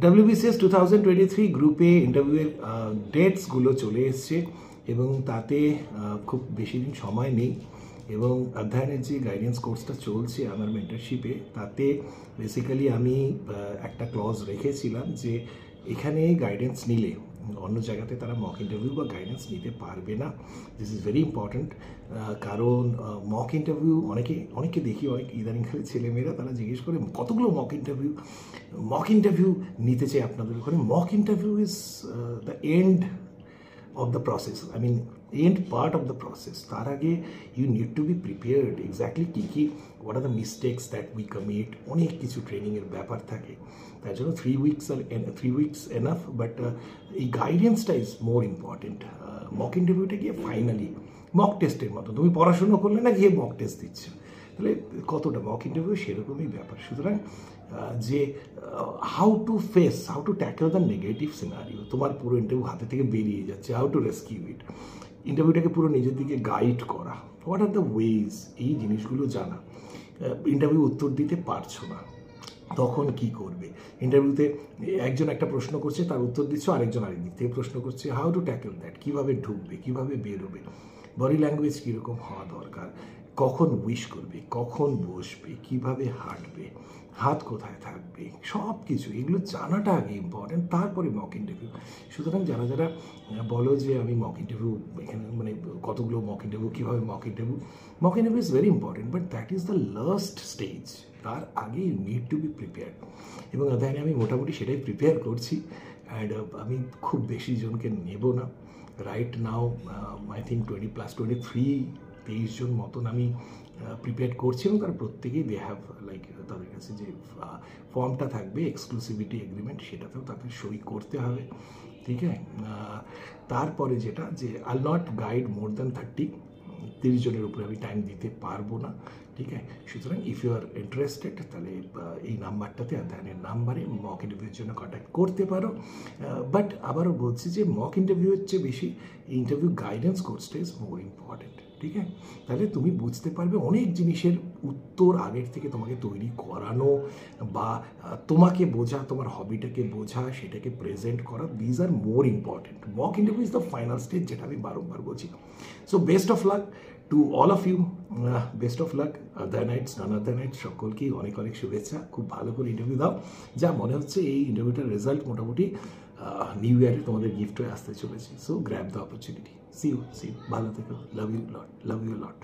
WBCS 2023 গ্রুপে ইন্টারভিউয়ের ডেটসগুলো চলে এসছে এবং তাতে খুব বেশি দিন সময় নেই এবং অধ্যয়নের যে গাইডেন্স কোর্সটা চলছে আমার মেন্টরশিপে তাতে বেসিক্যালি আমি একটা ক্লজ রেখেছিলাম যে এখানে গাইডেন্স নিলে অন্য জায়গাতে তারা মক ইন্টারভিউ বা গাইডেন্স নিতে পারবে না। দিস ইজ ভেরি ইম্পর্ট্যান্ট, কারণ মক ইন্টারভিউ অনেকে দেখি, অনেক ইদানিংকালে ছেলেমেয়েরা তারা জিজ্ঞেস করে কতগুলো মক ইন্টারভিউ নিতে চাই আপনাদের ওখানে। Mock interview is the end of the process, I mean end part of the process. তার আগে you need to be prepared exactly কি what are the mistakes that we commit, অনেক কিছু ট্রেনিংয়ের ব্যাপার থাকে। তার জন্য 3 weeks enough, বাট এই গাইডেন্সটা ইজ মোর ইম্পর্টেন্ট। মক ইন্টারভিউটা গিয়ে ফাইনালি মক টেস্টের মতো, তুমি পড়াশুনো করলে না গিয়ে মক টেস্ট দিচ্ছ, তাহলে কতটা মক ইন্টারভিউ সেরকমই ব্যাপার। সুতরাং যে how to tackle the negative scenario, তোমার পুরো ইন্টারভিউ হাতে থেকে বেরিয়ে যাচ্ছে, হাউ টু রেস্কিউ ইট, ইন্টারভিউটাকে পুরো নিজের দিকে গাইড করা, হোয়াট আর দ্য ওয়েজ, এই জিনিসগুলো জানা। ইন্টারভিউ উত্তর দিতে পারছো না তখন কি করবে, ইন্টারভিউতে একজন একটা প্রশ্ন করছে তার উত্তর দিচ্ছ, আরেকজন আরেক দিক থেকে প্রশ্ন করছে, হাউ টু ট্যাকল দ্যাট, কীভাবে ঢুকবে, কীভাবে বেরোবে, বডি ল্যাঙ্গুয়েজ কীরকম হওয়া দরকার, কখন উইশ করবে, কখন বসবে, কিভাবে হাঁটবে, হাত কোথায় থাকবে, সব কিছু এগুলো জানাটা আগে ইম্পর্টেন্ট, তারপরে মক ইন্টারভিউ। সুতরাং যারা বলো যে আমি মক ইন্টারভিউ এখানে মানে কতগুলো মক ইন্টারভিউ, কীভাবে mock interview is very important, but that is the last stage. তার আগে you need to be prepare, এবং তাই আমি মোটামুটি সেটাই প্রিপেয়ার করছি। অ্যান্ড আমি খুব বেশি জনকে নেব না রাইট নাও, আই থিঙ্ক 23 জন মতন আমি প্রিপেয়ার করছি, এবং তারা প্রত্যেকেই দে হ্যাভ লাইক তাদের কাছে যে ফর্মটা থাকবে এক্সক্লুসিভিটি এগ্রিমেন্ট, সেটাতেও তাদের সই করতে হবে, ঠিক আছে। তারপরে যেটা যে আইল নট গাইড মোর দ্যান 30 জনের উপরে আমি টাইম দিতে পারবো না, ঠিক আছে। সুতরাং ইফ ইউ আর ইন্টারেস্টেড তাহলে এই নাম্বারটাতে, অধ্যয়নের নাম্বারে মক ইন্টারভিউর জন্য কন্ট্যাক্ট করতে পারো। বাট আবারও বলছি যে মক ইন্টারভিউয়ের চেয়ে বেশি ইন্টারভিউ গাইডেন্স কোর্সটা ইজ মোর ইম্পর্টেন্ট, ঠিক আছে। তাহলে তুমি বুঝতে পারবে অনেক জিনিসের উত্তর আগের থেকে তোমাকে তৈরি করানো, বা তোমাকে বোঝা, তোমার হবিটাকে বোঝা, সেটাকে প্রেজেন্ট করা, these are more important. Mock interview is the final stage, যেটা আমি বারংবার বলছি। So best of luck to all of you, best of luck. অধ্যয়নাইটস, নন অধ্যয়নাইটস সকলকেই অনেক অনেক শুভেচ্ছা। খুব ভালো করে ইন্টারভিউ দাও, যা মনে হচ্ছে এই ইন্টারভিউটার রেজাল্ট মোটামুটি নিউ ইয়ারে তোমাদের গিফট হয়ে আসতে চলেছে। So grab the opportunity. See you, ভালো থেকো, লাভ ইউ লট।